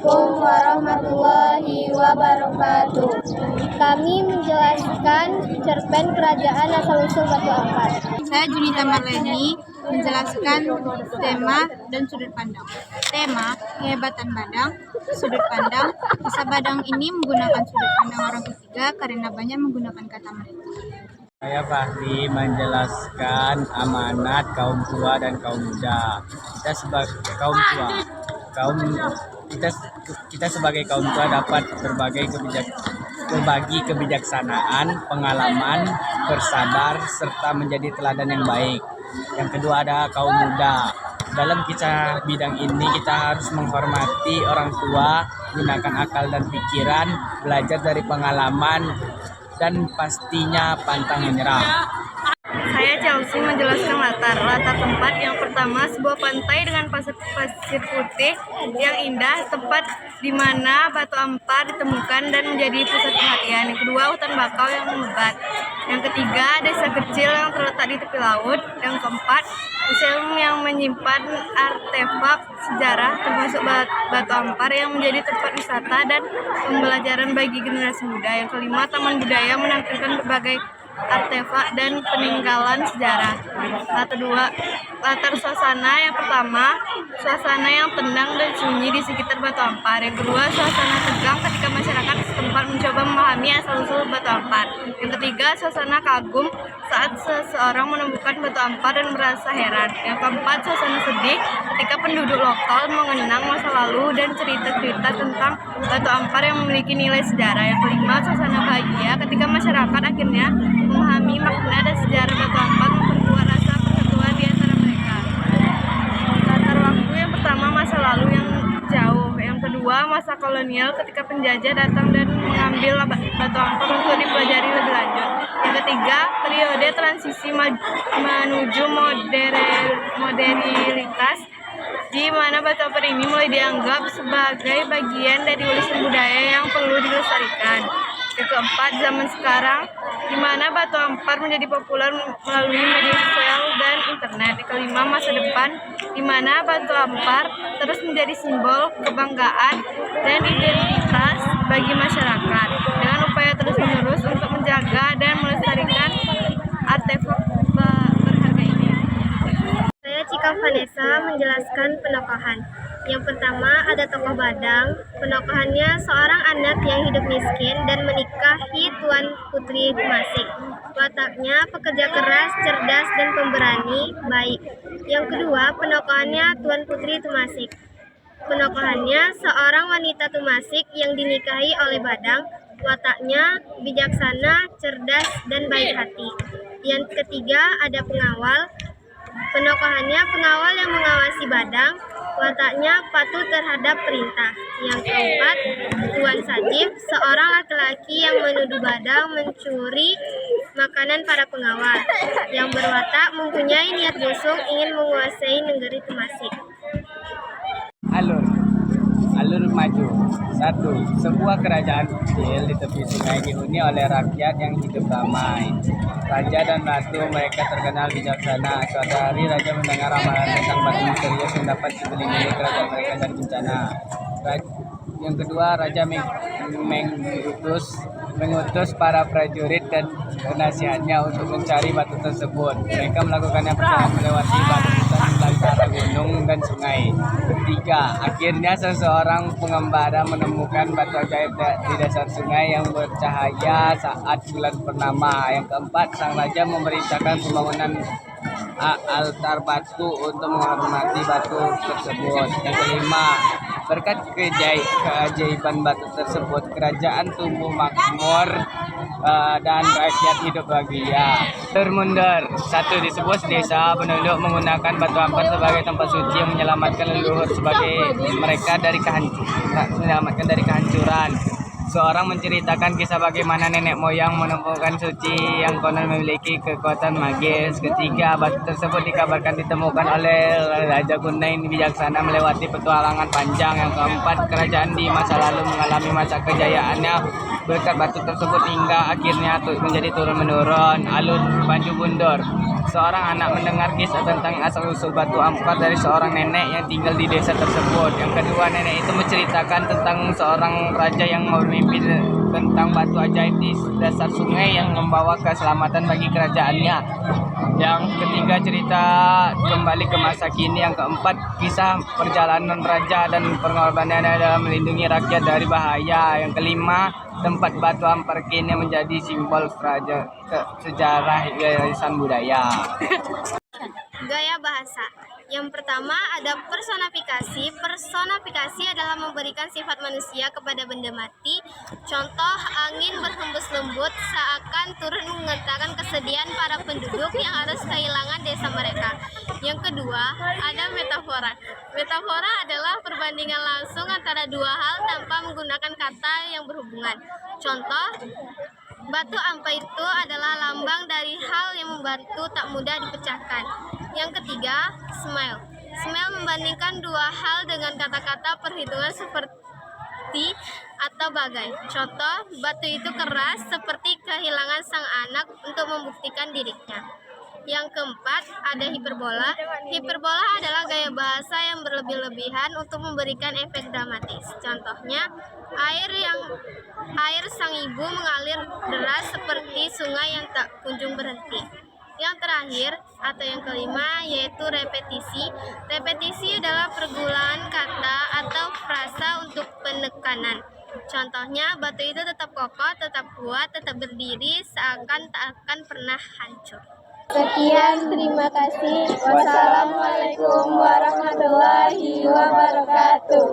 Assalamualaikum warahmatullahi wabarakatuh. Kami menjelaskan cerpen Kerajaan Asal-Usul Batu Ampar. Saya Junita Marleni menjelaskan tema dan sudut pandang. Tema, kehebatan Badang, sudut pandang. Kisah Badang ini menggunakan sudut pandang orang ketiga karena banyak menggunakan kata mereka. Saya Fahri menjelaskan amanat kaum tua dan kaum muda. Kita sebagai kaum tua, kita sebagai kaum tua dapat berbagi kebijaksanaan, pengalaman, bersabar, serta menjadi teladan yang baik. Yang kedua ada kaum muda. Dalam kisah bidang ini kita harus menghormati orang tua, gunakan akal dan pikiran, belajar dari pengalaman, dan pastinya pantang menyerah. Saya Chelsea menjelaskan latar tempat. Yang pertama, sebuah pantai dengan pasir putih yang indah, tempat di mana batu ampar ditemukan dan menjadi pusat perhatian. Yang kedua, hutan bakau yang lebat. Yang ketiga, desa kecil yang terletak di tepi laut. Yang keempat, museum yang menyimpan artefak sejarah termasuk batu ampar yang menjadi tempat wisata dan pembelajaran bagi generasi muda. Yang kelima, taman budaya menampilkan berbagai artefak dan peninggalan sejarah. Latar suasana. Yang pertama, suasana yang tenang dan sunyi di sekitar batu ampar. Yang kedua, suasana tegang ketika masyarakat setempat mencoba memahami asal-usul batu ampar. Yang ketiga, suasana kagum saat seseorang menemukan batu ampar dan merasa heran. Yang keempat, suasana sedih ketika penduduk lokal mengenang masa lalu dan cerita-cerita tentang batu ampar yang memiliki nilai sejarah. Yang kelima, suasana bahagia ketika masyarakat akhirnya memahami makna dan sejarah batu ampar, memperkuat rasa persatuan di antara mereka. Latar waktu yang pertama, masa lalu yang jauh. Yang kedua, masa kolonial ketika penjajah datang dan mengambil batu ampar untuk dipelajari lebih lanjut. Yang ketiga, periode transisi menuju modernitas, di mana batu ampar ini mulai dianggap sebagai bagian dari warisan budaya yang perlu dilestarikan. Yang keempat, zaman sekarang, di mana batu ampar menjadi populer melalui media sosial dan internet. Yang kelima, masa depan, di mana batu ampar terus menjadi simbol kebanggaan dan identitas bagi masyarakat, dengan upaya terus-menerus untuk menjaga dan melestarikan artefak berharga ini. Saya Cika Vanessa menjelaskan penokohan. Yang pertama ada tokoh Badang. Penokohannya seorang anak yang hidup miskin dan menikahi Tuan Putri Tumasik. Wataknya pekerja keras, cerdas, dan pemberani, baik. Yang kedua, penokohannya Tuan Putri Tumasik. Penokohannya seorang wanita Tumasik yang dinikahi oleh Badang. Wataknya bijaksana, cerdas, dan baik hati. Yang ketiga ada pengawal. Penokohannya pengawal yang mengawasi Badang. Wataknya patuh terhadap perintah. Yang keempat, Tuan Sajib, seorang laki-laki yang menuduh Badang mencuri makanan para pengawal, yang berwatak mempunyai niat busuk ingin menguasai negeri Tumasik. Alur maju. 1. Sebuah kerajaan kecil di tepi sungai dihuni oleh rakyat yang hidup damai. Raja dan ratu mereka terkenal bijaksana. Suatu hari raja mendengar ramalan tentang batu misterius yang dapat melindungi kerajaan mereka dari bencana. Yang kedua, raja mengutus para prajurit dan penasihatnya untuk mencari batu tersebut. Mereka melakukannya perjalanan melewati batu antara gunung dan sungai. Ketiga, akhirnya seseorang pengembara menemukan batu ajaib di dasar sungai yang bercahaya saat bulan purnama. Yang keempat, sang raja memerintahkan pembangunan altar batu untuk menghormati batu tersebut. Yang kelima, berkat keajaiban batu tersebut, kerajaan tumbuh makmur dan rakyat hidup bahagia. Mundur. 1. Di sebuah desa, penduduk menggunakan batu ampar sebagai tempat suci yang menyelamatkan leluhur mereka dari kehancuran. Seorang menceritakan kisah bagaimana nenek moyang menemukan suci yang konon memiliki kekuatan magis. Ketiga, batu tersebut dikabarkan ditemukan oleh Raja Kunain bijaksana melewati petualangan panjang. Yang keempat, kerajaan di masa lalu mengalami masa kejayaannya berkat batu tersebut hingga akhirnya menjadi turun-menurun. Alur maju mundur. seorang anak mendengar kisah tentang asal-usul batu ampar dari seorang nenek yang tinggal di desa tersebut. Yang kedua, nenek itu menceritakan tentang seorang raja yang bermimpi tentang batu ajaib di dasar sungai yang membawa keselamatan bagi kerajaannya. Yang ketiga, cerita kembali ke masa kini. Yang keempat, kisah perjalanan raja dan pengorbanannya dalam melindungi rakyat dari bahaya. Yang kelima, tempat batu ampar kini menjadi simbol sejarah warisan budaya. Gaya bahasa. Yang pertama ada personifikasi. Personifikasi adalah memberikan sifat manusia kepada benda mati. Contoh, angin berhembus lembut seakan turun mengatakan kesedihan para penduduk yang harus kehilangan desa mereka. Yang kedua, ada metafora. Metafora adalah perbandingan langsung antara dua hal tanpa menggunakan kata yang berhubungan. Contoh, batu ampar itu adalah lambang dari hal yang membantu tak mudah dipecahkan. Yang ketiga, smile. Smile membandingkan dua hal dengan kata-kata perhitungan seperti atau bagai. Contoh, batu itu keras seperti kehilangan sang anak untuk membuktikan dirinya. Yang keempat, ada hiperbola. Hiperbola adalah gaya bahasa yang berlebih-lebihan untuk memberikan efek dramatis. Contohnya, air sang ibu mengalir deras seperti sungai yang tak kunjung berhenti. Yang terakhir atau yang kelima yaitu repetisi. Repetisi adalah pergulangan kata atau frasa untuk penekanan. Contohnya, batu itu tetap kokoh, tetap kuat, tetap berdiri, seakan tak akan pernah hancur. Sekian, terima kasih. Wassalamualaikum warahmatullahi wabarakatuh.